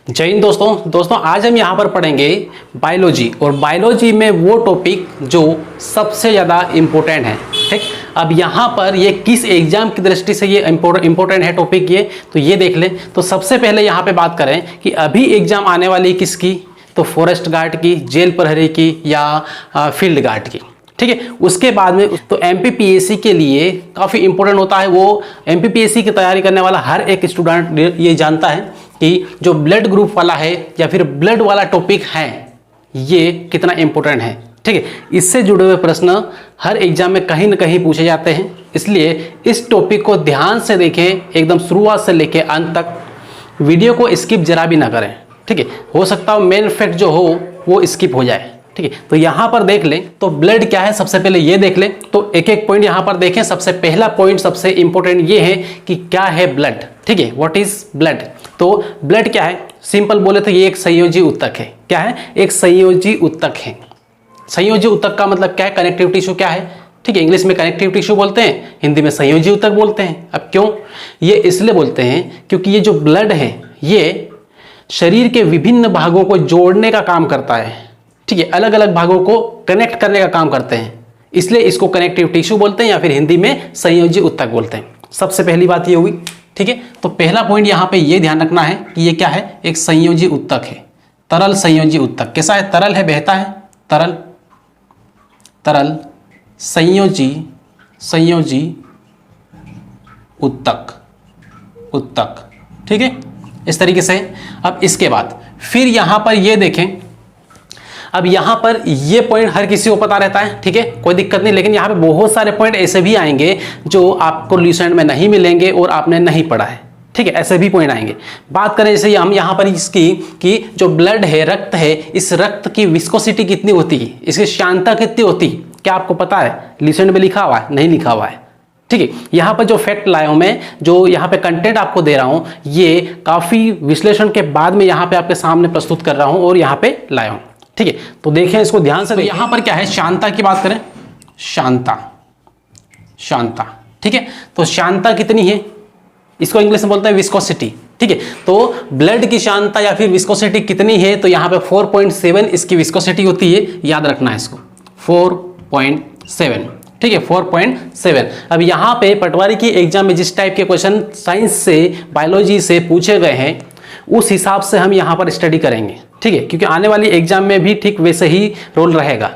जय हिंद दोस्तों आज हम यहाँ पर पढ़ेंगे बायोलॉजी। और बायोलॉजी में वो टॉपिक जो सबसे ज़्यादा इम्पोर्टेंट है। ठीक, अब यहाँ पर ये किस एग्जाम की दृष्टि से ये इम्पोर्टेंट है टॉपिक, ये तो ये देख लें। तो सबसे पहले यहाँ पे बात करें कि अभी एग्जाम आने वाली किसकी, तो फॉरेस्ट गार्ड की, जेल प्रहरी की या फील्ड गार्ड की। ठीक है, उसके बाद में तो एमपीपीएससी के लिए काफ़ी इंपॉर्टेंट होता है। वो एमपीपीएससी की तैयारी करने वाला हर एक स्टूडेंट ये जानता है कि जो ब्लड ग्रुप वाला है या फिर ब्लड वाला टॉपिक है ये कितना इंपॉर्टेंट है। ठीक है, इससे जुड़े हुए प्रश्न हर एग्जाम में कहीं ना कहीं पूछे जाते हैं, इसलिए इस टॉपिक को ध्यान से देखें, एकदम शुरुआत से लेके अंत तक। वीडियो को स्किप जरा भी ना करें। ठीक है, हो सकता है मेन फैक्ट जो हो वो स्किप हो जाए। ठीक है, तो यहां पर देख लें तो ब्लड क्या है, सबसे पहले ये देख लें। तो एक एक पॉइंट यहां पर देखें। सबसे पहला पॉइंट सबसे इंपॉर्टेंट ये है कि क्या है ब्लड। ठीक है, व्हाट इज ब्लड। तो ब्लड क्या है, सिंपल बोले तो ये एक संयोजी ऊतक है। क्या है, एक संयोजी ऊतक है। संयोजी ऊतक का मतलब क्या है, कनेक्टिव टिश्यू क्या है। ठीक है, इंग्लिश में कनेक्टिव टिश्यू बोलते हैं, हिंदी में संयोजी ऊतक बोलते हैं। अब क्यों, ये इसलिए बोलते हैं क्योंकि ये जो ब्लड है ये शरीर के विभिन्न भागों को जोड़ने का काम करता है। ठीक है, अलग अलग भागों को कनेक्ट करने का काम करते हैं, इसलिए इसको कनेक्टिव टिश्यू बोलते हैं या फिर हिंदी में संयोजी ऊतक बोलते हैं। सबसे पहली बात ये हुई। ठीक है, तो पहला पॉइंट यहाँ पे ये ध्यान रखना है कि ये क्या है, एक संयोजी ऊतक है, तरल संयोजी ऊतक। कैसा है, तरल है, बहता है, तरल तरल संयोजी ऊतक ऊतक। ठीक है, इस तरीके से। अब इसके बाद फिर यहां पर ये देखें, अब यहां पर ये पॉइंट हर किसी को पता रहता है। ठीक है, कोई दिक्कत नहीं, लेकिन यहां पे बहुत सारे पॉइंट ऐसे भी आएंगे जो आपको लुसेंट में नहीं मिलेंगे और आपने नहीं पढ़ा है। ठीक है, ऐसे भी पॉइंट आएंगे। बात करें जैसे हम यहां पर इसकी कि जो ब्लड है, रक्त है, इस रक्त की विस्कोसिटी कितनी होती है, इसकी श्यानता कितनी होती है, क्या आपको पता है, लुसेंट में लिखा हुआ है, नहीं लिखा हुआ है। ठीक है, यहां पर जो फैक्ट लाया हूं मैं, जो यहां पे कंटेंट आपको दे रहा हूं, ये काफी विश्लेषण के बाद में यहां पे आपके सामने प्रस्तुत कर रहा हूं और यहां पे लाया हूं। ठीक है, तो देखें इसको ध्यान से। तो यहां पर क्या है, शांता की बात करें, शांता शांता। ठीक है, तो शांता कितनी है, इसको इंग्लिश में बोलते हैं विस्कोसिटी। ठीक है, तो ब्लड की शांता या फिर विस्कोसिटी कितनी है, तो यहां पे 4.7 इसकी विस्कोसिटी होती है, याद रखना है इसको, 4.7। ठीक है, 4.7। अब यहाँ पे पटवारी की एग्जाम में जिस टाइप के क्वेश्चन साइंस से, बायोलॉजी से पूछे गए हैं, उस हिसाब से हम यहाँ पर स्टडी करेंगे। ठीक है, क्योंकि आने वाली एग्जाम में भी ठीक वैसे ही रोल रहेगा।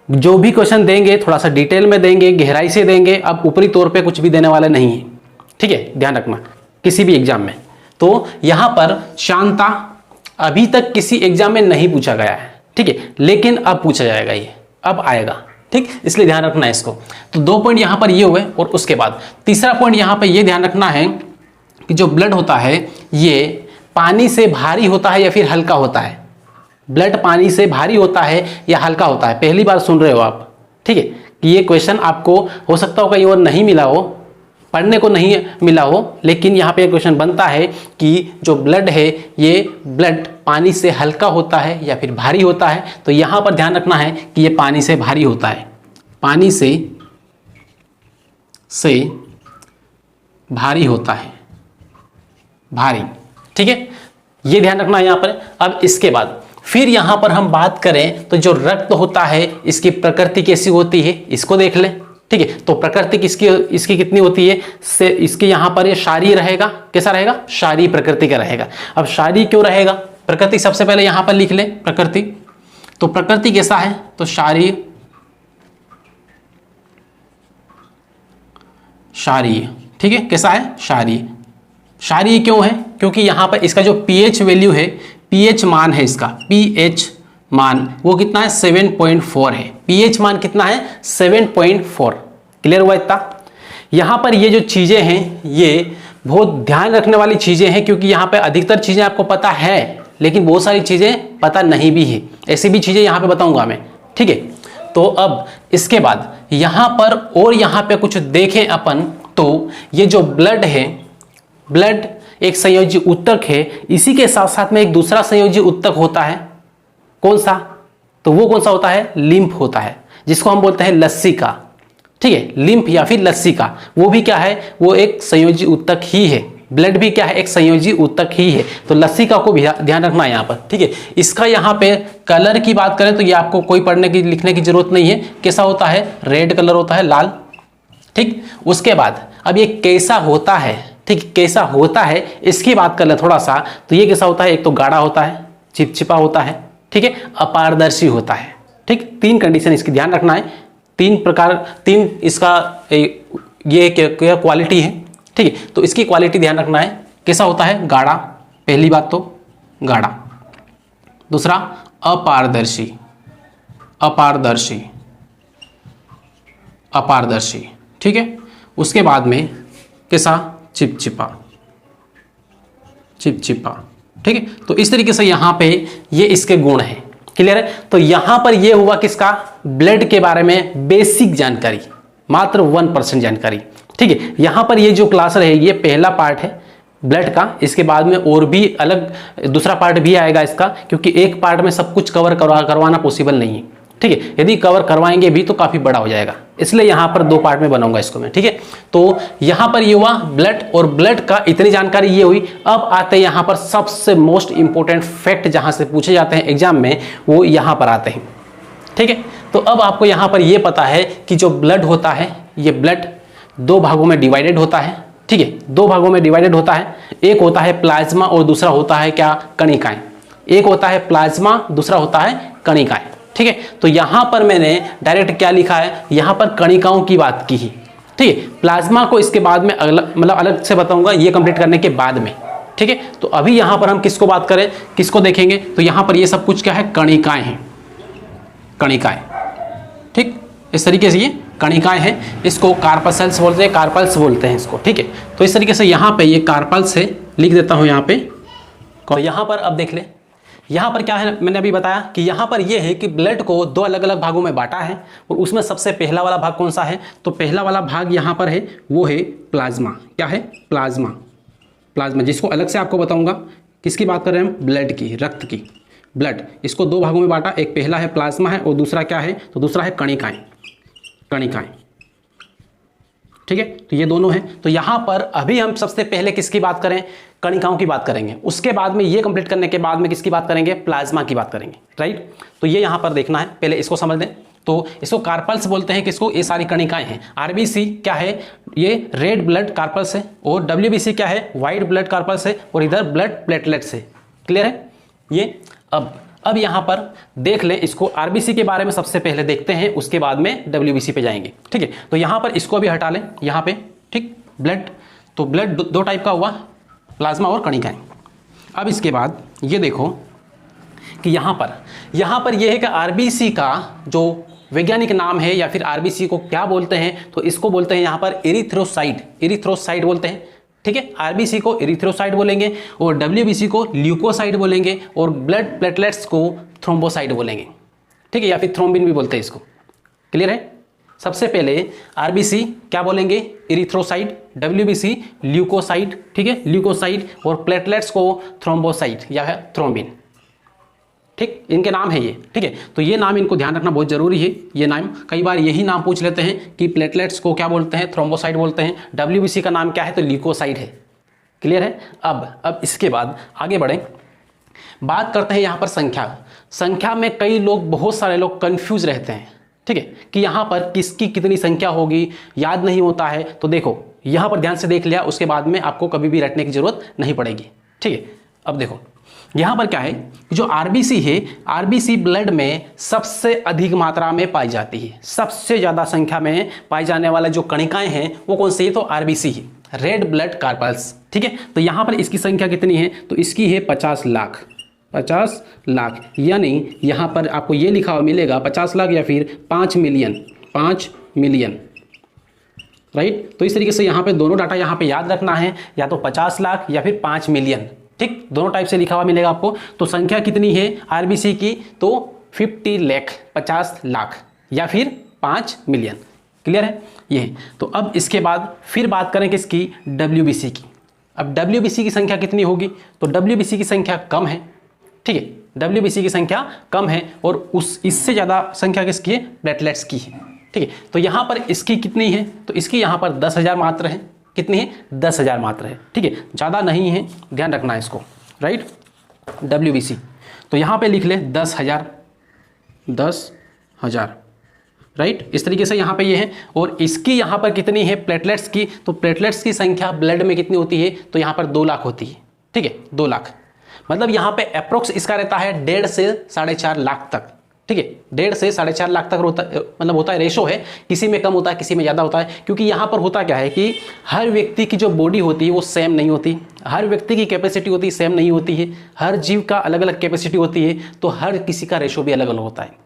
जो भी क्वेश्चन देंगे थोड़ा सा डिटेल में देंगे, गहराई से देंगे, अब ऊपरी तौर पे कुछ भी देने वाले नहीं है। ठीक है, ध्यान रखना किसी भी एग्जाम में। तो यहाँ पर शांता अभी तक किसी एग्जाम में नहीं पूछा गया है। ठीक है, लेकिन अब पूछा जाएगा, ये अब आएगा। ठीक, इसलिए ध्यान रखना है इसको। तो 2 पॉइंट यहां पर ये हुए। और उसके बाद तीसरा पॉइंट यहां पर ये ध्यान रखना है कि जो ब्लड होता है ये पानी से भारी होता है या फिर हल्का होता है। ब्लड पानी से भारी होता है या हल्का होता है, पहली बार सुन रहे हो आप। ठीक है, कि ये क्वेश्चन आपको हो सकता हो कहीं और नहीं मिला हो, पढ़ने को नहीं मिला हो, लेकिन यहाँ पे क्वेश्चन बनता है कि जो ब्लड है ये ब्लड पानी से हल्का होता है या फिर भारी होता है। तो यहाँ पर ध्यान रखना है कि ये पानी से भारी होता है, पानी से भारी होता है, भारी। ठीक है, ये ध्यान रखना है यहाँ पर। अब इसके बाद फिर यहाँ पर हम बात करें तो जो रक्त होता है इसकी प्रकृति कैसी होती है, इसको देख लें। ठीक है, तो प्रकृति इसकी कितनी होती है, से इसके यहाँ पर ये क्षारीय रहेगा। कैसा रहेगा, क्षारीय प्रकृति का रहेगा। अब क्षारीय क्यों रहेगा, प्रकृति सबसे पहले यहाँ पर लिख लें, प्रकृति। तो प्रकृति कैसा है, तो क्षारीय, क्षारीय। ठीक है, कैसा है, क्षारीय। क्षारीय क्यों है, क्योंकि यहाँ पर इसका जो पीएच वैल्यू है, पीएच मान है इसका, पीएच मान वो कितना है, 7.4 है। पीएच मान कितना है, 7.4। क्लियर हुआ इतना। यहाँ पर ये जो चीज़ें हैं ये बहुत ध्यान रखने वाली चीज़ें हैं, क्योंकि यहाँ पे अधिकतर चीज़ें आपको पता है लेकिन बहुत सारी चीज़ें पता नहीं भी है। ऐसी भी चीज़ें यहाँ पे बताऊँगा मैं। ठीक है, तो अब इसके बाद यहाँ पर और यहाँ पे कुछ देखें अपन, तो ये जो ब्लड है, ब्लड एक संयोजी ऊतक है, इसी के साथ साथ में एक दूसरा संयोजी ऊतक होता है। कौन सा, तो वो कौन सा होता है, लिम्फ होता है, जिसको हम बोलते हैं लसिका। ठीक है, लिम्फ या फिर लसिका, वो भी क्या है, वो एक संयोजी ऊतक ही है। ब्लड भी क्या है, एक संयोजी ऊतक ही है। तो लसिका को भी ध्यान रखना है यहाँ पर, ठीक है। इसका यहाँ पे कलर की बात करें तो ये आपको कोई पढ़ने की लिखने की जरूरत नहीं है। कैसा होता है, रेड कलर होता है, लाल, ठीक। उसके बाद अब ये कैसा होता है, ठीक, कैसा होता है इसकी बात कर ले थोड़ा सा। तो ये कैसा होता है, एक तो गाढ़ा होता है, चिपचिपा होता है, ठीक है, अपारदर्शी होता है, ठीक। 3 कंडीशन इसकी ध्यान रखना है, 3 प्रकार, 3 इसका ये क्या क्वालिटी है, ठीक है। तो इसकी क्वालिटी ध्यान रखना है, कैसा होता है, गाढ़ा, पहली बात तो गाढ़ा। दूसरा अपारदर्शी, अपारदर्शी, अपारदर्शी, ठीक है। उसके बाद में कैसा, चिपचिपा, चिपचिपा, ठीक है। तो इस तरीके से यहाँ पे ये इसके गुण हैं, क्लियर है। तो यहाँ पर ये हुआ किसका, ब्लड के बारे में बेसिक जानकारी, मात्र 1% जानकारी, ठीक है। यहाँ पर ये जो क्लास रहे, ये पहला पार्ट है ब्लड का। इसके बाद में और भी अलग दूसरा पार्ट भी आएगा इसका, क्योंकि एक पार्ट में सब कुछ कवर करवाना पॉसिबल नहीं है, ठीक है। यदि कवर करवाएंगे भी तो काफी बड़ा हो जाएगा, इसलिए यहाँ पर 2 पार्ट में बनाऊंगा इसको मैं, ठीक है। तो यहाँ पर ये हुआ ब्लड, और ब्लड का इतनी जानकारी ये हुई। अब आते हैं यहाँ पर सबसे मोस्ट इंपोर्टेंट फैक्ट, जहां से पूछे जाते हैं एग्जाम में, वो यहाँ पर आते हैं, ठीक है। तो अब आपको यहाँ पर ये पता है कि जो ब्लड होता है, ये ब्लड 2 भागों में डिवाइडेड होता है, ठीक है। 2 भागों में डिवाइडेड होता है, एक होता है प्लाज्मा और दूसरा होता है क्या, कणिकाएं। एक होता है प्लाज्मा, दूसरा होता है कणिकाएं, ठीक है। तो यहां पर मैंने डायरेक्ट क्या लिखा है, यहां पर कणिकाओं की बात की ही, ठीक है। प्लाज्मा को इसके बाद में अलग से बताऊंगा, ये कंप्लीट करने के बाद में, ठीक है। तो अभी यहां पर हम किसको बात करें, किसको देखेंगे, तो यहां पर ये सब कुछ क्या है, कणिकाएं हैं, कणिकाएं, ठीक। इस तरीके से ये कणिकाएं हैं, इसको कार्पल्स बोलते हैं, कार्पल्स बोलते हैं इसको, ठीक है। तो इस तरीके से यहाँ पे ये कार्पल्स है, लिख देता हूँ यहाँ पे। और यहाँ पर अब देख ले, यहाँ पर क्या है, मैंने अभी बताया कि यहाँ पर ये है कि ब्लड को 2 अलग अलग भागों में बांटा है, और उसमें सबसे पहला वाला भाग कौन सा है, तो पहला वाला भाग यहाँ पर है, वो है प्लाज्मा। क्या है, प्लाज्मा, प्लाज्मा, जिसको अलग से आपको बताऊंगा। किसकी बात कर रहे हैं हम, ब्लड की, रक्त की, ब्लड। इसको 2 भागों में बांटा, एक पहला है प्लाज्मा है, और दूसरा क्या है, तो दूसरा है कणिकाएं, कणिकाएं, ठीक है। तो ये दोनों हैं। तो यहां पर अभी हम सबसे पहले किसकी बात करें, कणिकाओं की बात करेंगे। उसके बाद में ये कंप्लीट करने के बाद में किसकी बात करेंगे, प्लाज्मा की बात करेंगे, राइट। तो ये यहां पर देखना है, पहले इसको समझ लें। तो इसको कार्पल्स बोलते हैं, किसको, ये सारी कणिकाएं हैं। आरबीसी क्या है, ये रेड ब्लड कार्पल्स है, और डब्ल्यूबीसी क्या है, व्हाइट ब्लड कार्पल्स है, और इधर ब्लड प्लेटलेट्स है, क्लियर है ये। अब यहाँ पर देख लें इसको, आरबीसी के बारे में सबसे पहले देखते हैं, उसके बाद में डब्ल्यूबीसी पे जाएंगे, ठीक है। तो यहाँ पर इसको भी हटा लें यहाँ पे, ठीक। ब्लड, तो ब्लड 2 टाइप का हुआ, प्लाज्मा और कणिकाएं। अब इसके बाद ये देखो कि यहाँ पर यह है कि आरबीसी का जो वैज्ञानिक नाम है, या फिर आरबीसी को क्या बोलते हैं, तो इसको बोलते हैं यहाँ पर एरिथ्रोसाइट, एरिथ्रोसाइट बोलते हैं, ठीक है। आरबीसी को एरिथ्रोसाइट बोलेंगे, और डब्ल्यूबीसी को ल्यूकोसाइट बोलेंगे, और ब्लड प्लेटलेट्स को थ्रोम्बोसाइट बोलेंगे, ठीक है, या फिर थ्रोम्बिन भी बोलते हैं इसको, क्लियर है। सबसे पहले आरबीसी क्या बोलेंगे, एरिथ्रोसाइट, डब्ल्यूबीसी ल्यूकोसाइट, ठीक है, ल्यूकोसाइट, और प्लेटलेट्स को थ्रोम्बोसाइट या थ्रोम्बिन, ठीक, इनके नाम है ये, ठीक है। तो ये नाम इनको ध्यान रखना बहुत जरूरी है। ये नाम कई बार यही नाम पूछ लेते हैं कि प्लेटलेट्स को क्या बोलते हैं, थ्रोम्बोसाइट बोलते हैं, डब्ल्यूबीसी का नाम क्या है, तो ल्यूकोसाइट है, क्लियर है। अब इसके बाद आगे बढ़ें, बात करते हैं यहाँ पर संख्या में कई लोग, बहुत सारे लोग कंफ्यूज रहते हैं, ठीक है, कि यहाँ पर किसकी कितनी संख्या होगी, याद नहीं होता है। तो देखो यहाँ पर ध्यान से देख लिया, उसके बाद में आपको कभी भी रटने की जरूरत नहीं पड़ेगी, ठीक है। अब देखो यहाँ पर क्या है, जो आरबीसी है, आरबीसी ब्लड में सबसे अधिक मात्रा में पाई जाती है, सबसे ज्यादा संख्या में पाई जाने वाला जो कणिकाएं हैं वो कौन सी है, तो आरबीसी है, रेड ब्लड कार्पल्स, ठीक है। तो यहाँ पर इसकी संख्या कितनी है, तो इसकी है 50 लाख, 50 लाख, यानी यहाँ पर आपको ये लिखा हुआ मिलेगा 50 लाख या फिर 5 मिलियन, 5 मिलियन, राइट। तो इस तरीके से यहाँ पे दोनों डाटा यहाँ पे याद रखना है, या तो 50 लाख या फिर 5 मिलियन, ठीक, दोनों टाइप से लिखा हुआ मिलेगा आपको। तो संख्या कितनी है आरबीसी की, तो 50 लाख, 50 लाख या फिर 5 मिलियन, क्लियर है ये। तो अब इसके बाद फिर बात करें किसकी, डब्ल्यूबीसी की। अब डब्ल्यूबीसी की संख्या कितनी होगी, तो डब्ल्यूबीसी की संख्या कम है, ठीक है, डब्ल्यूबीसी की संख्या कम है, और इससे ज़्यादा संख्या किसकी है, प्लेटलेट्स की है, ठीक है। तो यहाँ पर इसकी कितनी है, तो इसकी यहाँ पर 10,000 मात्र है, कितनी है? 10,000 मात्र है, ठीक है, ज़्यादा नहीं है, ध्यान रखना है इसको, राइट। WBC तो यहाँ पे लिख ले 10,000, 10,000, राइट। इस तरीके से यहाँ पे ये है। और इसकी यहाँ पर कितनी है प्लेटलेट्स की, तो प्लेटलेट्स की संख्या ब्लड में कितनी होती है, तो यहाँ पर 2 लाख होती है, ठीक है, 2 लाख। मतलब यहाँ पे अप्रोक्स इसका रहता है 1.5 से 4.5 लाख तक, ठीक है, 1.5 से 4.5 लाख तक होता, मतलब होता है, रेशो है, किसी में कम होता है, किसी में ज़्यादा होता है। क्योंकि यहाँ पर होता क्या है कि हर व्यक्ति की जो बॉडी होती है वो सेम नहीं होती, हर व्यक्ति की कैपेसिटी होती है सेम नहीं होती है, हर जीव का अलग अलग कैपेसिटी होती है, तो हर किसी का रेशो भी अलग अलग होता है।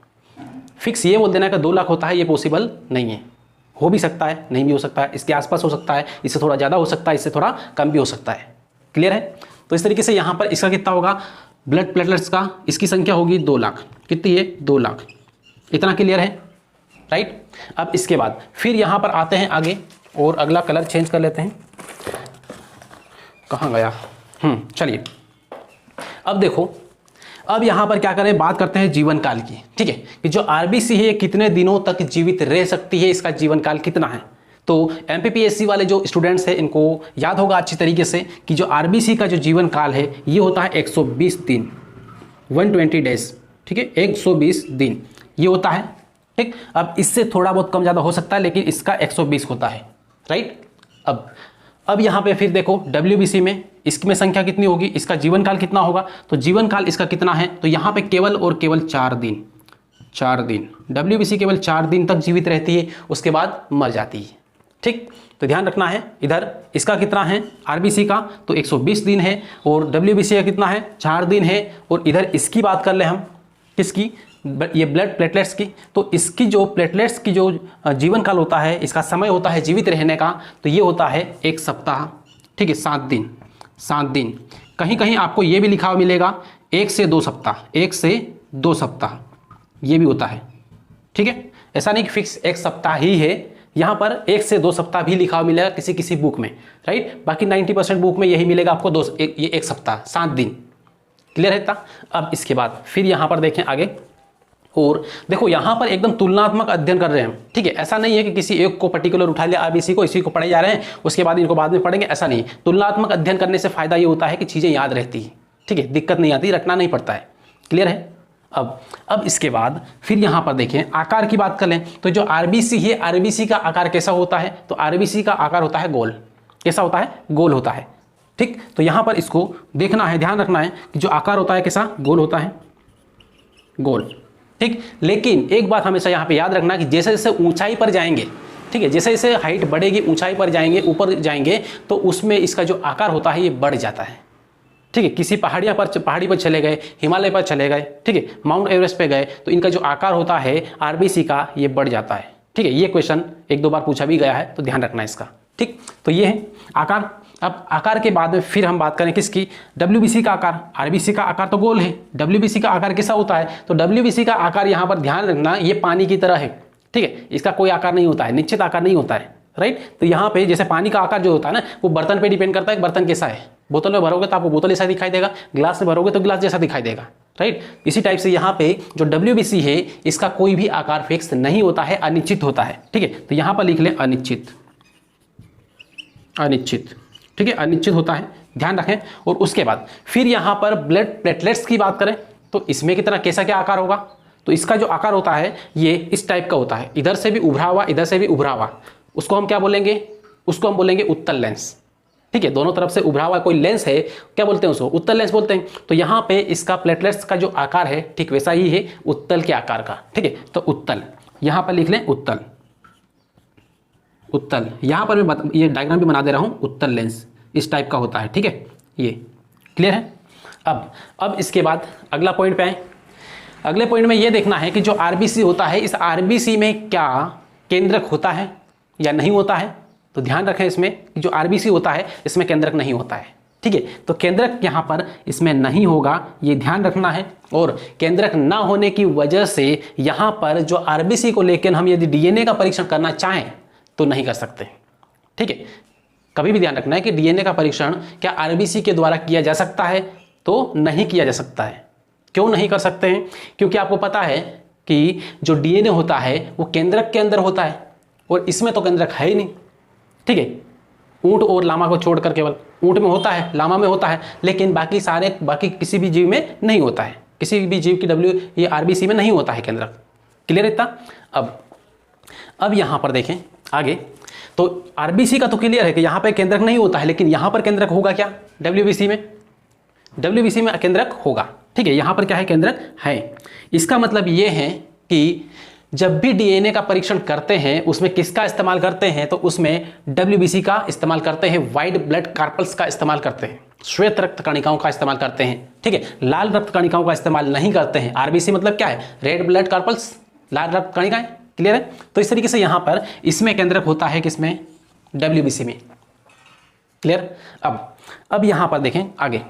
फिक्स ये बोल देना कि 2 लाख होता है, ये पॉसिबल नहीं है, हो भी सकता है, नहीं भी हो सकता है, इसके आसपास हो सकता है, इससे थोड़ा ज़्यादा हो सकता है, इससे थोड़ा कम भी हो सकता है। क्लियर है? तो इस तरीके से यहाँ पर इसका कितना होगा ब्लड प्लेटलेट्स का, इसकी संख्या होगी 2 लाख। कितनी है? 2 लाख। इतना क्लियर है, राइट। अब इसके बाद फिर यहाँ पर आते हैं आगे और अगला कलर चेंज कर लेते हैं। कहाँ गया? चलिए अब देखो, अब यहाँ पर क्या करें, बात करते हैं जीवन काल की, ठीक है, कि जो आरबीसी है कितने दिनों तक जीवित रह सकती है, इसका जीवन काल कितना है। तो एमपीपीएससी वाले जो स्टूडेंट्स हैं इनको याद होगा अच्छी तरीके से कि जो आरबीसी का जो जीवन काल है ये होता है 120 दिन, 120 डेज, ठीक है, 120 दिन ये होता है, ठीक। अब इससे थोड़ा बहुत कम ज़्यादा हो सकता है, लेकिन इसका 120 होता है, राइट। अब यहाँ पे फिर देखो WBC में इसमें संख्या कितनी होगी, इसका जीवन काल कितना होगा, तो जीवन काल इसका कितना है, तो यहाँ पे केवल और केवल 4 दिन, 4 दिन। WBC केवल 4 दिन तक जीवित रहती है, उसके बाद मर जाती है, ठीक। तो ध्यान रखना है, इधर इसका कितना है आरबीसी का, तो 120 दिन है, और WBC का कितना है, 4 दिन है। और इधर इसकी बात कर ले हम, किसकी, ये ब्लड प्लेटलेट्स की, तो इसकी जो प्लेटलेट्स की जो जीवन काल होता है, इसका समय होता है जीवित रहने का, तो ये होता है 1 सप्ताह, ठीक है, 7 दिन, 7 दिन। कहीं कहीं आपको ये भी लिखा हुआ मिलेगा 1 से 2 सप्ताह, 1 से 2 सप्ताह ये भी होता है, ठीक है। ऐसा नहीं कि फिक्स 1 सप्ताह ही है, यहाँ पर 1 से 2 सप्ताह भी लिखा हुआ मिलेगा किसी किसी बुक में, राइट। बाकी 90% बुक में यही मिलेगा आपको, ये 1 सप्ताह 7 दिन। क्लियर है था? अब इसके बाद फिर यहाँ पर देखें आगे, और देखो यहाँ पर एकदम तुलनात्मक अध्ययन कर रहे हैं, ठीक है। ऐसा नहीं है कि किसी एक को पर्टिकुलर उठा लिया आरबीसी को, इसी को पढ़े जा रहे हैं, उसके बाद इनको बाद में पढ़ेंगे, ऐसा नहीं। तुलनात्मक अध्ययन करने से फायदा ये होता है कि चीज़ें याद रहती है, ठीक है, दिक्कत नहीं आती, रखना नहीं पड़ता है। क्लियर है? अब इसके बाद फिर यहाँ पर देखें आकार की बात कर लें, तो जो आरबीसी है, आरबीसी का आकार कैसा होता है, तो आरबीसी का आकार होता है गोल। कैसा होता है? गोल होता है, ठीक। तो यहाँ पर इसको देखना है, ध्यान रखना है कि जो आकार होता है कैसा, गोल होता है, गोल, ठीक। लेकिन एक बात हमेशा यहाँ पे याद रखना कि जैसे जैसे ऊंचाई पर जाएंगे, ठीक है, जैसे जैसे हाइट बढ़ेगी, ऊंचाई पर जाएंगे, ऊपर जाएंगे, तो उसमें इसका जो आकार होता है ये बढ़ जाता है, ठीक है। किसी पहाड़ी पर चले गए, हिमालय पर चले गए, ठीक है, माउंट एवरेस्ट पे गए, तो इनका जो आकार होता है आरबीसी का ये बढ़ जाता है, ठीक है। ये क्वेश्चन 1-2 बार पूछा भी गया है, तो ध्यान रखना इसका, ठीक। तो ये है आकार। अब आकार के बाद में फिर हम बात करें किसकी, WBC का आकार। आरबीसी का आकार तो गोल है, WBC का आकार कैसा होता है, तो WBC का आकार यहाँ पर ध्यान रखना ये पानी की तरह है, ठीक है, इसका कोई आकार नहीं होता है, निश्चित आकार नहीं होता है, राइट। तो यहाँ पे जैसे पानी का आकार जो होता है ना, वो बर्तन पे डिपेंड करता है कि बर्तन कैसा है। बोतल में भरोगे तो आपको बोतल जैसा दिखाई देगा, गिलास में भरोगे तो गिलास जैसा दिखाई देगा, राइट। इसी टाइप से यहाँ पे जो WBC है इसका कोई भी आकार फिक्स नहीं होता है, अनिश्चित होता है, ठीक है। तो यहाँ पर लिख लें अनिश्चित, अनिश्चित, ठीक है, अनिश्चित होता है, ध्यान रखें। और उसके बाद फिर यहाँ पर ब्लड प्लेटलेट्स की बात करें, तो इसमें कितना कैसा क्या आकार होगा, तो इसका जो आकार होता है ये इस टाइप का होता है, इधर से भी उभरा हुआ, इधर से भी उभरा हुआ। उसको हम क्या बोलेंगे, उसको हम बोलेंगे उत्तल लेंस, ठीक है। दोनों तरफ से उभरा हुआ कोई लेंस है, क्या बोलते हैं उसको, उत्तल लेंस बोलते हैं। तो यहाँ पे इसका प्लेटलेट्स का जो आकार है ठीक वैसा ही है, उत्तल के आकार का, ठीक है। तो उत्तल यहाँ पर लिख लें, उत्तल, उत्तल। यहाँ पर मैं ये डायग्राम भी बना दे रहा हूँ, उत्तल लेंस इस टाइप का होता है, ठीक है। ये क्लियर है? अब इसके बाद अगला पॉइंट पे आए। अगले पॉइंट में ये देखना है कि जो आरबीसी होता है, इस आरबीसी में क्या केंद्रक होता है या नहीं होता है। तो ध्यान रखें इसमें कि जो आरबीसी होता है इसमें केंद्रक नहीं होता है, ठीक है। तो केंद्रक यहाँ पर इसमें नहीं होगा, ये ध्यान रखना है। और केंद्रक ना होने की वजह से यहाँ पर जो आरबीसी को लेकर हम यदि डीएनए का परीक्षण करना चाहें तो नहीं कर सकते, ठीक है। कभी भी ध्यान रखना है कि डीएनए का परीक्षण क्या आरबीसी के द्वारा किया जा सकता है, तो नहीं किया जा सकता है। क्यों नहीं कर सकते हैं? क्योंकि आपको पता है कि जो डीएनए होता है वो केंद्रक के अंदर होता है, और इसमें तो केंद्रक है ही नहीं, ठीक है। ऊंट और लामा को छोड़कर, केवल ऊंट में होता है, लामा में होता है, लेकिन बाकी किसी भी जीव में नहीं होता है। किसी भी जीव की ये आरबीसी में नहीं होता है केंद्रक। क्लियर इतना? अब यहां पर देखें आगे, तो आरबीसी का तो क्लियर है कि यहां पे केंद्रक नहीं होता है, लेकिन यहां पर केंद्रक होगा क्या? डब्ल्यूबीसी में केंद्रक होगा। ठीक है, यहां पर क्या है? केंद्रक है। इसका मतलब ये है कि जब भी डीएनए का परीक्षण करते हैं उसमें किसका इस्तेमाल करते हैं? तो उसमें डब्ल्यूबीसी का इस्तेमाल करते हैं, व्हाइट ब्लड कार्पल्स का इस्तेमाल करते हैं, श्वेत रक्त कणिकाओं का इस्तेमाल करते हैं। ठीक है, लाल रक्त कणिकाओं का इस्तेमाल नहीं करते हैं। आरबीसी मतलब क्या है? रेड ब्लड कार्पल्स, लाल रक्त कणिकाएं। क्लियर है? तो इस तरीके से यहां पर इसमें केंद्रक होता है, किसमें? डब्ल्यूबीसी में। क्लियर? अब यहां पर देखें आगे,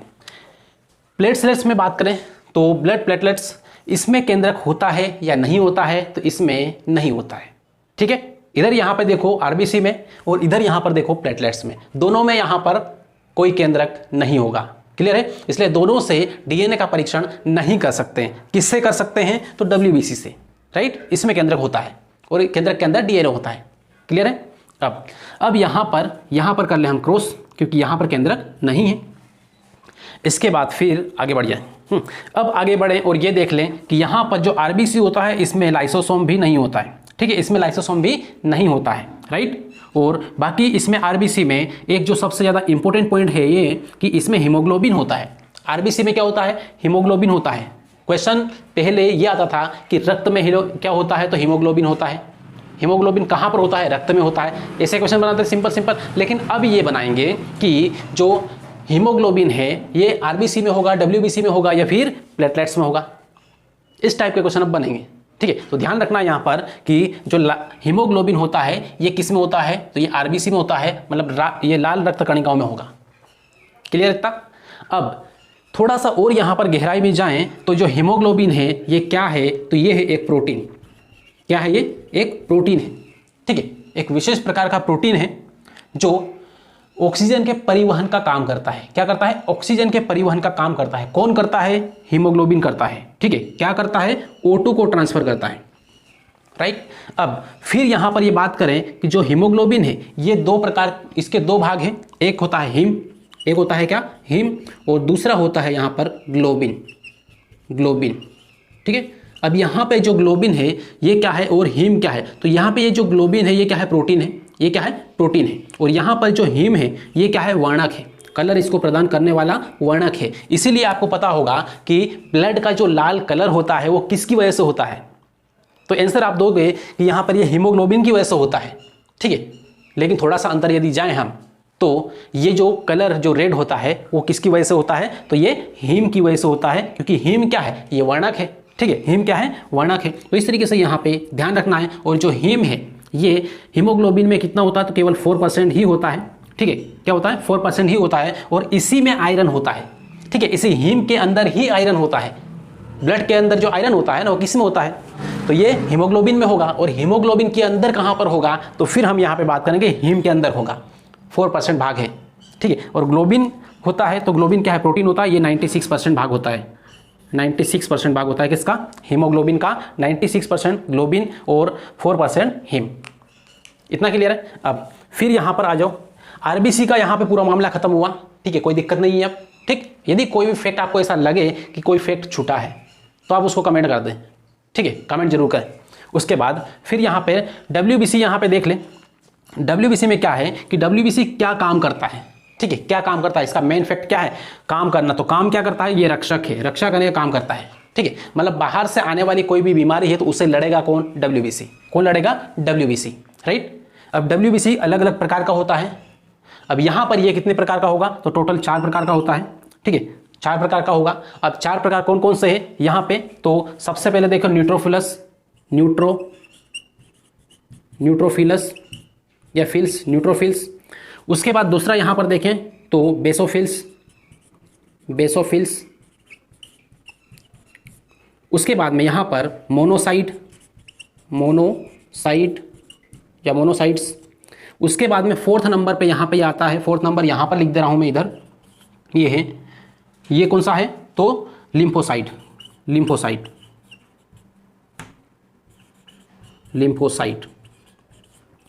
प्लेटलेट्स में बात करें तो ब्लड प्लेटलेट्स, इसमें केंद्रक होता है या नहीं होता है? तो इसमें नहीं होता है। ठीक है, इधर यहां पर देखो आरबीसी में और इधर यहां पर देखो प्लेटलेट्स में, दोनों में यहां पर कोई केंद्रक नहीं होगा। क्लियर है? इसलिए दोनों से डीएनए का परीक्षण नहीं कर सकते हैं। किससे कर सकते हैं? तो डब्ल्यूबीसी से। राइट, इसमें केंद्रक होता है और केंद्रक के अंदर डीएनए होता है। क्लियर है? अब यहां पर कर ले हम क्रॉस, क्योंकि यहां पर केंद्रक नहीं है। इसके बाद फिर आगे बढ़ जाए। अब आगे बढ़े और ये देख लें कि यहां पर जो आरबीसी होता है इसमें लाइसोसोम भी नहीं होता है। ठीक है, इसमें लाइसोसोम भी नहीं होता है। राइट, और बाकी इसमें आरबीसी में एक जो सबसे ज़्यादा इंपॉर्टेंट पॉइंट है ये कि इसमें हीमोग्लोबिन होता है। आरबीसी में क्या होता है? हीमोग्लोबिन होता है। क्वेश्चन पहले ये आता था कि रक्त में क्या होता है? तो हीमोग्लोबिन होता है। हीमोग्लोबिन कहाँ पर होता है? रक्त में होता है। ऐसे क्वेश्चन बनाते हैं सिंपल। लेकिन अब ये बनाएंगे कि जो हीमोग्लोबिन है ये आरबीसी में होगा, डब्ल्यूबीसी में होगा या फिर प्लेटलेट्स में होगा। इस टाइप के क्वेश्चन अब बनेंगे। ठीक है, तो ध्यान रखना यहाँ पर कि जो हीमोग्लोबिन होता है ये किस में होता है? तो ये आरबीसी में होता है, मतलब ये लाल रक्त कणिकाओं में होगा। क्लियर इतना? अब थोड़ा सा और यहाँ पर गहराई में जाएं तो जो हीमोग्लोबिन है ये क्या है? तो ये है एक प्रोटीन। क्या है ये? एक प्रोटीन है। ठीक है, एक विशेष प्रकार का प्रोटीन है जो ऑक्सीजन के परिवहन का काम करता है। क्या करता है? ऑक्सीजन के परिवहन का काम करता है। कौन करता है? हीमोग्लोबिन करता है। ठीक है, क्या करता है? O2 को ट्रांसफर करता है। राइट, अब फिर यहां पर ये बात करें कि जो हीमोग्लोबिन है ये दो प्रकार, इसके दो भाग हैं। एक होता है हीम, एक होता है क्या? हीम, और दूसरा होता है यहां पर ग्लोबिन। ठीक है, अब यहां पे जो ग्लोबिन है ये क्या है और हीम क्या है? तो यहां पे ये जो ग्लोबिन है ये क्या है? प्रोटीन है। ये क्या है? प्रोटीन है। और यहां पर जो हीम है ये क्या है? वर्णक है। कलर इसको प्रदान करने वाला वर्णक है। इसीलिए आपको पता होगा कि ब्लड का जो लाल कलर होता है वो किसकी वजह से होता है? तो आंसर आप दोगे कि यहां पर ये हीमोग्लोबिन की वजह से होता है। ठीक है, लेकिन थोड़ा सा अंतर यदि जाएं हम तो ये जो कलर जो रेड होता है वो किसकी वजह से होता है? तो ये हीम की वजह से होता है, क्योंकि हीम क्या है? ये वर्णक है। ठीक है, हीम क्या है? वर्णक है। तो इस तरीके से यहाँ पे ध्यान रखना है। और जो हीम है ये हीमोग्लोबिन में कितना होता है? तो केवल 4% ही होता है। ठीक है, क्या होता है? 4% ही होता है, और इसी में आयरन होता है। ठीक है, इसी हीम के अंदर ही आयरन होता है। ब्लड के अंदर जो आयरन होता है ना वो किस में होता है? तो ये हीमोग्लोबिन में होगा। और हीमोग्लोबिन के अंदर कहाँ पर होगा? तो फिर हम यहाँ पे बात करेंगे हीम के अंदर होगा। 4% भाग है। ठीक है, और ग्लोबिन होता है तो ग्लोबिन क्या है? प्रोटीन होता है। ये 96% भाग होता है। 96% भाग होता है किसका? हीमोग्लोबिन का। 96% ग्लोबिन और 4% हीम। इतना क्लियर है? अब फिर यहां पर आ जाओ, आरबीसी का यहां पे पूरा मामला खत्म हुआ। ठीक है, कोई दिक्कत नहीं है अब। ठीक, यदि कोई भी फैक्ट आपको ऐसा लगे कि कोई फैक्ट छूटा है तो आप उसको कमेंट कर दें। ठीक है, कमेंट जरूर करें। उसके बाद फिर यहां पे डब्ल्यूबीसी यहां पे देख लें। डब्ल्यूबीसी में क्या है कि डब्ल्यूबीसी क्या काम करता है? ठीक है, क्या काम करता है? इसका मेन फैक्ट क्या है? काम करना। तो काम क्या करता है? ये रक्षक है, रक्षा करने का काम करता है। ठीक है, मतलब बाहर से आने वाली कोई भी बीमारी है तो उससे लड़ेगा कौन? डब्ल्यूबीसी। कौन लड़ेगा? डब्ल्यूबीसी। राइट, अब डब्ल्यूबीसी अलग अलग प्रकार का होता है। अब यहां पर ये कितने प्रकार का होगा? तो टोटल 4 प्रकार का होता है। ठीक है, 4 प्रकार का होगा। अब 4 प्रकार कौन कौन से है यहां पे? तो सबसे पहले देखो न्यूट्रोफिलस या फिल्स, न्यूट्रोफिल्स। उसके बाद दूसरा यहां पर देखें तो बेसोफिल्स। उसके बाद में यहां पर मोनोसाइट या मोनोसाइट्स। उसके बाद में 4th नंबर पे यहां पे आता है। 4th नंबर यहां पर लिख दे रहा हूं मैं इधर। ये है, ये कौन सा है? तो लिम्फोसाइट।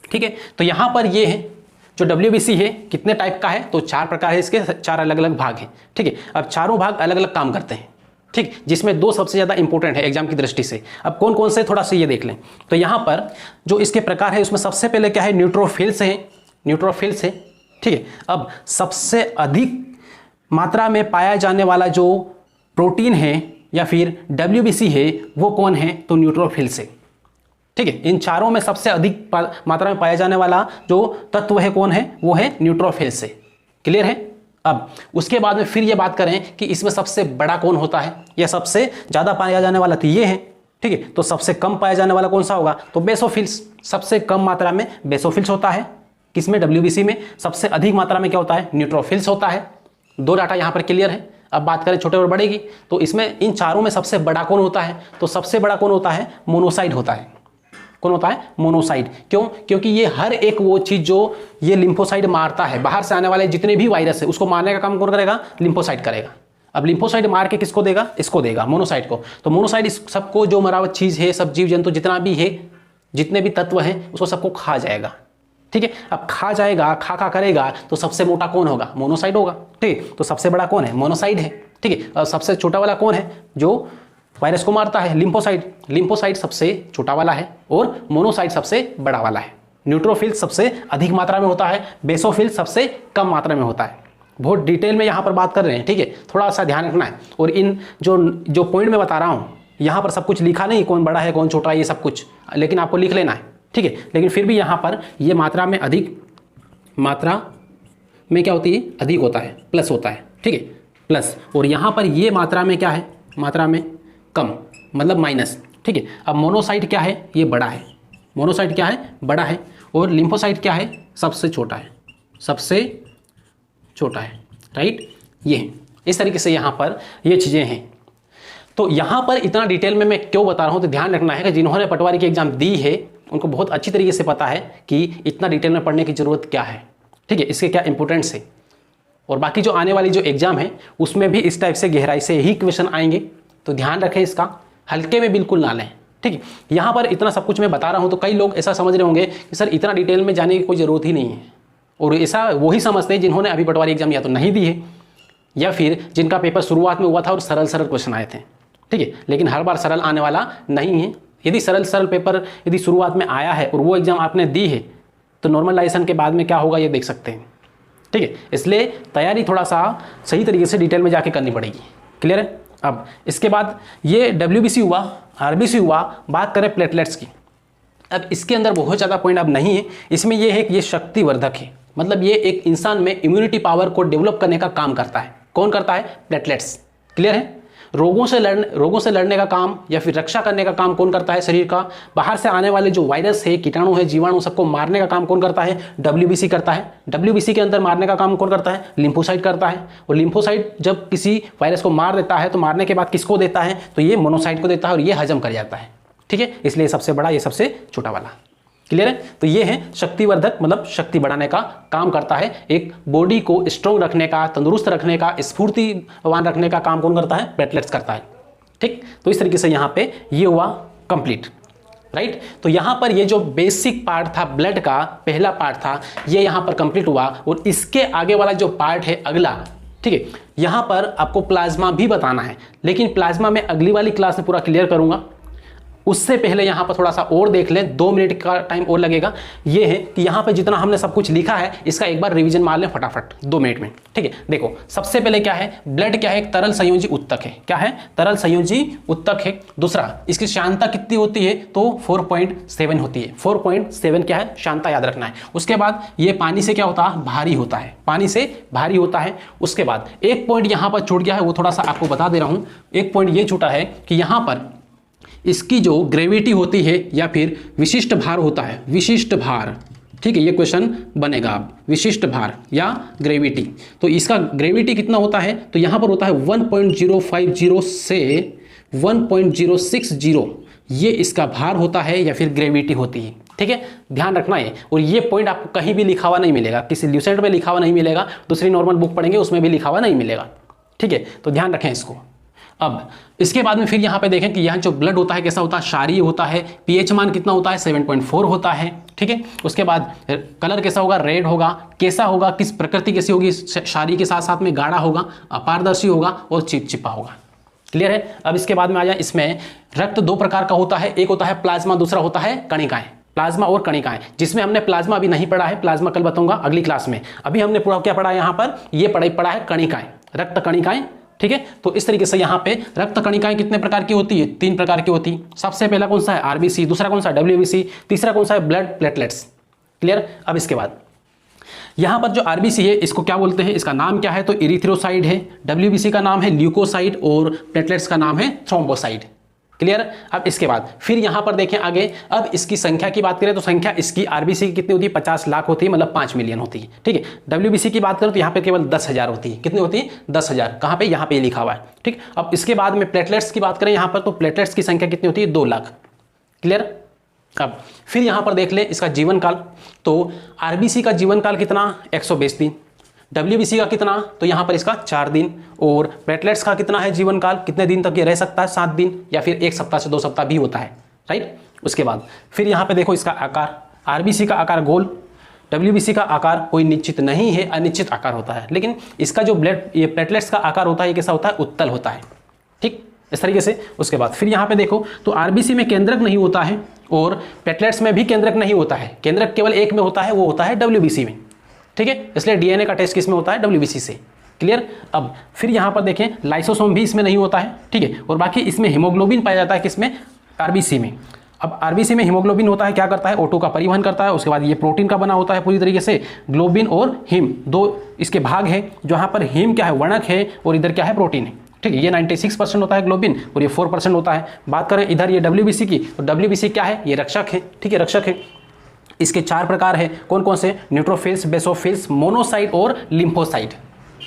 ठीक है, तो यहां पर ये है जो WBC है कितने टाइप का है, तो 4 प्रकार है इसके, 4 अलग अलग भाग हैं, ठीक है। अब चारों भाग अलग अलग काम करते हैं, ठीक, जिसमें 2 सबसे ज़्यादा इंपॉर्टेंट है एग्जाम की दृष्टि से। अब कौन कौन से थोड़ा सा ये देख लें। तो यहाँ पर जो इसके प्रकार है उसमें सबसे पहले क्या है, न्यूट्रोफिल्स है, न्यूट्रोफिल्स है, ठीक है। अब सबसे अधिक मात्रा में पाया जाने वाला जो प्रोटीन है या फिर WBC है वो कौन है, तो न्यूट्रोफिल्स है, ठीक है। इन चारों में सबसे अधिक मात्रा में पाया जाने वाला जो तत्व है कौन है, वो है न्यूट्रोफिल्स है। क्लियर है। अब उसके बाद में फिर ये बात करें कि इसमें सबसे बड़ा कौन होता है या सबसे ज़्यादा पाया जाने वाला, तो ये है, ठीक है। तो सबसे कम पाया जाने वाला कौन सा होगा, तो बेसोफिल्स। सबसे कम मात्रा में बेसोफिल्स होता है, किसमें, WBC में। सबसे अधिक मात्रा में क्या होता है, न्यूट्रोफिल्स होता है। 2 डाटा यहाँ पर क्लियर है। अब बात करें छोटे और बड़े की, तो इसमें इन चारों में सबसे बड़ा कौन होता है, तो सबसे बड़ा कौन होता है, मोनोसाइट होता है। कौन होता है, मोनोसाइट। क्यों, क्योंकि ये हर एक वो चीज़ जो ये लिम्फोसाइट मारता है, बाहर से आने वाले जितने भी वायरस है उसको मारने का काम कौन करेगा, लिम्फोसाइट करेगा। अब लिम्फोसाइट मार के किसको देगा, इसको देगा, मोनोसाइट को। तो मोनोसाइट इस सबको जो मरा हुआ चीज़ है, सब जीव जंतु जितना भी है, जितने भी तत्व हैं उसको सबको खा जाएगा, ठीक है। अब खा जाएगा, खा करेगा, तो सबसे मोटा कौन होगा, मोनोसाइट होगा, ठीक है। तो सबसे बड़ा कौन है, मोनोसाइट है, ठीक है। और सबसे छोटा वाला कौन है, जो वायरस को मारता है, लिम्फोसाइट। लिम्फोसाइट सबसे छोटा वाला है और मोनोसाइट सबसे बड़ा वाला है। न्यूट्रोफिल सबसे अधिक मात्रा में होता है, बेसोफिल सबसे कम मात्रा में होता है। बहुत डिटेल में यहाँ पर बात कर रहे हैं, ठीक है, थोड़ा सा ध्यान रखना है। और इन जो पॉइंट मैं बता रहा हूँ यहाँ पर सब कुछ लिखा नहीं, कौन बड़ा है कौन छोटा है ये सब कुछ, लेकिन आपको लिख लेना है, ठीक है। लेकिन फिर भी यहाँ पर ये मात्रा में अधिक, मात्रा में क्या होती है, अधिक होता है, प्लस होता है, ठीक है, प्लस। और यहाँ पर ये मात्रा में क्या है, मात्रा में कम, मतलब माइनस, ठीक है। अब मोनोसाइट क्या है, ये बड़ा है, मोनोसाइट क्या है, बड़ा है। और लिम्फोसाइट क्या है, सबसे छोटा है, सबसे छोटा है, राइट। ये इस तरीके से यहाँ पर ये चीज़ें हैं। तो यहाँ पर इतना डिटेल में मैं क्यों बता रहा हूँ, तो ध्यान रखना है कि जिन्होंने पटवारी की एग्जाम दी है उनको बहुत अच्छी तरीके से पता है कि इतना डिटेल में पढ़ने की ज़रूरत क्या है, ठीक है, इसके क्या इंपॉर्टेंस है। और बाकी जो आने वाली जो एग्जाम है उसमें भी इस टाइप से गहराई से ही क्वेश्चन आएंगे, तो ध्यान रखें, इसका हल्के में बिल्कुल ना लें, ठीक है। यहाँ पर इतना सब कुछ मैं बता रहा हूँ तो कई लोग ऐसा समझ रहे होंगे कि सर इतना डिटेल में जाने की कोई ज़रूरत ही नहीं है, और ऐसा वही समझते हैं जिन्होंने अभी पटवारी एग्जाम या तो नहीं दी है या फिर जिनका पेपर शुरुआत में हुआ था और सरल सरल क्वेश्चन आए थे, ठीक है। लेकिन हर बार सरल आने वाला नहीं है। यदि सरल पेपर यदि शुरुआत में आया है और वो एग्ज़ाम आपने दी है तो नॉर्मलाइजेशन के बाद में क्या होगा ये देख सकते हैं, ठीक है। इसलिए तैयारी थोड़ा सा सही तरीके से डिटेल में जाके करनी पड़ेगी। क्लियर है। अब इसके बाद ये WBC हुआ, RBC हुआ, बात करें प्लेटलेट्स की। अब इसके अंदर बहुत ज़्यादा पॉइंट अब नहीं है, इसमें यह है कि ये शक्तिवर्धक है, मतलब ये एक इंसान में इम्यूनिटी पावर को डेवलप करने का काम करता है। कौन करता है, प्लेटलेट्स। क्लियर है। रोगों से लड़ने का काम या फिर रक्षा करने का काम कौन करता है, शरीर का। बाहर से आने वाले जो वायरस है, कीटाणु है, जीवाणु, सबको मारने का काम कौन करता है, WBC करता है। WBC के अंदर मारने का काम कौन करता है, लिम्फोसाइट करता है। और लिम्फोसाइट जब किसी वायरस को मार देता है तो मारने के बाद किसको देता है, तो ये मोनोसाइट को देता है और ये हजम कर जाता है, ठीक है। इसलिए सबसे बड़ा, ये सबसे छोटा वाला। क्लियर है। तो ये है शक्तिवर्धक, मतलब शक्ति बढ़ाने का काम करता है। एक बॉडी को स्ट्रॉन्ग रखने का, तंदुरुस्त रखने का, स्फूर्तिवान रखने का काम कौन करता है, प्लेटलेट्स करता है, ठीक। तो इस तरीके से यहाँ पे ये हुआ कंप्लीट, राइट। तो यहाँ पर ये जो बेसिक पार्ट था ब्लड का, पहला पार्ट था, ये यहाँ पर कंप्लीट हुआ। और इसके आगे वाला जो पार्ट है अगला, ठीक है, यहाँ पर आपको प्लाज्मा भी बताना है, लेकिन प्लाज्मा में अगली वाली क्लास में पूरा क्लियर करूँगा। उससे पहले यहाँ पर थोड़ा सा और देख लें, 2 मिनट का टाइम और लगेगा। ये है कि यहाँ पे जितना हमने सब कुछ लिखा है इसका एक बार रिवीजन मार लें फटाफट 2 मिनट में, ठीक है। देखो सबसे पहले क्या है, ब्लड क्या है, एक तरल संयोजी उत्तक है। क्या है, तरल संयोजी उत्तक है। दूसरा, इसकी श्यानता कितनी होती है, तो 4.7 होती है। 4.7 क्या है, श्यानता याद रखना है। उसके बाद ये पानी से क्या होता है, भारी होता है, पानी से भारी होता है। उसके बाद एक पॉइंट यहाँ पर छूट गया है, वो थोड़ा सा आपको बता दे रहा हूँ। एक पॉइंट ये छूटा है कि यहाँ पर इसकी जो ग्रेविटी होती है या फिर विशिष्ट भार होता है, विशिष्ट भार, ठीक है, ये क्वेश्चन बनेगा अब, विशिष्ट भार या ग्रेविटी। तो इसका ग्रेविटी कितना होता है, तो यहाँ पर होता है 1.050 से 1.060, ये इसका भार होता है या फिर ग्रेविटी होती है, ठीक है। ध्यान रखना है। और ये पॉइंट आपको कहीं भी लिखा हुआ नहीं मिलेगा, किसी ल्यूसेंट में लिखा हुआ नहीं मिलेगा, दूसरी नॉर्मल बुक पढ़ेंगे उसमें भी लिखा हुआ नहीं मिलेगा, ठीक है। तो ध्यान रखें इसको। अब इसके बाद में फिर यहाँ पे देखें कि यहाँ जो ब्लड होता है कैसा होता है, क्षारीय होता है, पीएच मान कितना होता है 7.4 होता है, ठीक है। उसके बाद कलर कैसा होगा, रेड होगा, कैसा होगा, किस प्रकृति कैसी होगी, क्षारीय के साथ साथ में गाढ़ा होगा, अपारदर्शी होगा और चिपचिपा होगा। क्लियर है। अब इसके बाद में आ जाए, इसमें रक्त दो प्रकार का होता है, एक होता है प्लाज्मा, दूसरा होता है कणिकाएं। प्लाज्मा और कणिकाएं, जिसमें हमने प्लाज्मा अभी नहीं पढ़ा है, प्लाज्मा कल बताऊंगा अगली क्लास में। अभी हमने पूरा क्या पढ़ा है यहाँ पर, ये पढ़ा है कणिकाएं, रक्त कणिकाएं, ठीक है। तो इस तरीके से यहाँ पे रक्त कणिकाएं कितने प्रकार की होती है, 3 प्रकार की होती है। सबसे पहला कौन सा है, आरबीसी, दूसरा कौन सा है, डब्ल्यूबीसी, तीसरा कौन सा है, ब्लड प्लेटलेट्स। क्लियर। अब इसके बाद यहाँ पर जो आरबीसी है इसको क्या बोलते हैं, इसका नाम क्या है, तो इरिथ्रोसाइड है, डब्ल्यूबीसी का नाम है ल्यूकोसाइड और प्लेटलेट्स का नाम है थ्रोम्बोसाइड। क्लियर। अब इसके बाद फिर यहाँ पर देखें आगे, अब इसकी संख्या की बात करें तो संख्या इसकी आरबीसी की कितनी होती है, 50 लाख होती है, मतलब 5 मिलियन होती है, ठीक है। डब्ल्यूबीसी की बात करें तो यहाँ पे केवल 10,000 होती है, कितनी होती है, 10,000। कहाँ पे, यहाँ पे लिखा हुआ है, ठीक। अब इसके बाद में प्लेटलेट्स की बात करें यहाँ पर, तो प्लेटलेट्स की संख्या कितनी होती है, 2 लाख। क्लियर। अब फिर यहाँ पर देख ले इसका जीवन काल, तो आरबीसी का जीवन काल कितना, 120 दिन, डब्ल्यूबीसी का कितना, तो यहाँ पर इसका 4 दिन, और प्लेटलेट्स का कितना है जीवन काल, कितने दिन तक ये रह सकता है, 7 दिन, या फिर 1 सप्ताह से 2 सप्ताह भी होता है, राइट। उसके बाद फिर यहाँ पे देखो इसका आकार, आरबीसी का आकार गोल, डब्ल्यूबीसी का आकार कोई निश्चित नहीं है, अनिश्चित आकार होता है, लेकिन इसका जो ये प्लेटलेट्स का आकार होता है ये कैसा होता है, उत्तल होता है, ठीक, इस तरीके से। उसके बाद फिर यहाँ पे देखो तो आरबीसी में केंद्रक नहीं होता है और प्लेटलेट्स में भी केंद्रक नहीं होता है, केंद्रक केवल एक में होता है, वो होता है डब्ल्यूबीसी में, ठीक है। इसलिए डीएनए का टेस्ट किसमें होता है, डब्ल्यूबीसी से। क्लियर। अब फिर यहाँ पर देखें लाइसोसोम भी इसमें नहीं होता है, ठीक है, और बाकी इसमें हीमोग्लोबिन पाया जाता है, किसमें, आरबीसी में। अब आरबीसी में हीमोग्लोबिन होता है, क्या करता है, O2 का परिवहन करता है। उसके बाद ये प्रोटीन का बना होता है पूरी तरीके से, ग्लोबिन और हीम, 2 इसके भाग है, जहाँ पर हीम क्या है, वर्णक है, और इधर क्या है, प्रोटीन है, ठीक है। ये 96% होता है ग्लोबिन और ये 4% होता है। बात करें इधर ये डब्ल्यूबीसी की, तो डब्ल्यूबीसी क्या है, ये रक्षक है, ठीक है, रक्षक है। इसके 4 प्रकार है, कौन कौन से, न्यूट्रोफिल्स, बेसोफिल्स, मोनोसाइट और लिम्फोसाइट,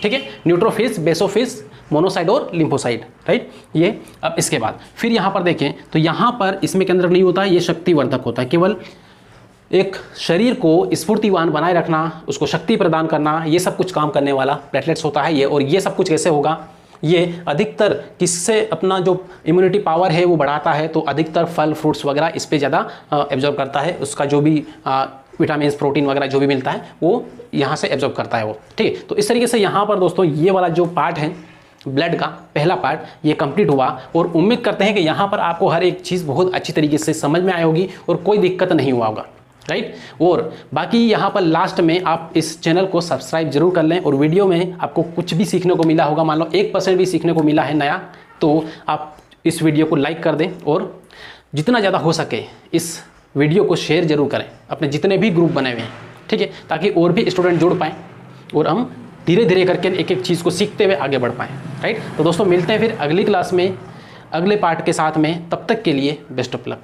ठीक है। न्यूट्रोफिल्स, बेसोफिल्स, मोनोसाइट और लिम्फोसाइट, राइट, ये। अब इसके बाद फिर यहाँ पर देखें तो यहाँ पर इसमें केंद्रक नहीं होता है, ये शक्तिवर्धक होता है, केवल एक शरीर को स्फूर्तिवान बनाए रखना, उसको शक्ति प्रदान करना, ये सब कुछ काम करने वाला प्लेटलेट्स होता है ये। और ये सब कुछ कैसे होगा, ये अधिकतर किससे अपना जो इम्यूनिटी पावर है वो बढ़ाता है, तो अधिकतर फल फ्रूट्स वगैरह इस पे ज़्यादा एब्जॉर्ब करता है, उसका जो भी विटामिन प्रोटीन वगैरह जो भी मिलता है वो यहाँ से एब्जॉर्ब करता है वो, ठीक है। तो इस तरीके से यहाँ पर दोस्तों ये वाला जो पार्ट है ब्लड का पहला पार्ट ये कंप्लीट हुआ, और उम्मीद करते हैं कि यहाँ पर आपको हर एक चीज़ बहुत अच्छी तरीके से समझ में आई होगी और कोई दिक्कत नहीं हुआ होगा, राइट। और बाकी यहाँ पर लास्ट में आप इस चैनल को सब्सक्राइब जरूर कर लें, और वीडियो में आपको कुछ भी सीखने को मिला होगा, मान लो 1% भी सीखने को मिला है नया, तो आप इस वीडियो को लाइक कर दें, और जितना ज़्यादा हो सके इस वीडियो को शेयर जरूर करें अपने जितने भी ग्रुप बने हुए हैं, ठीक है, ताकि और भी स्टूडेंट जुड़ पाएँ और हम धीरे धीरे करके एक एक चीज़ को सीखते हुए आगे बढ़ पाएँ, राइट। तो दोस्तों मिलते हैं फिर अगली क्लास में अगले पार्ट के साथ में, तब तक के लिए बेस्ट ऑफ लक।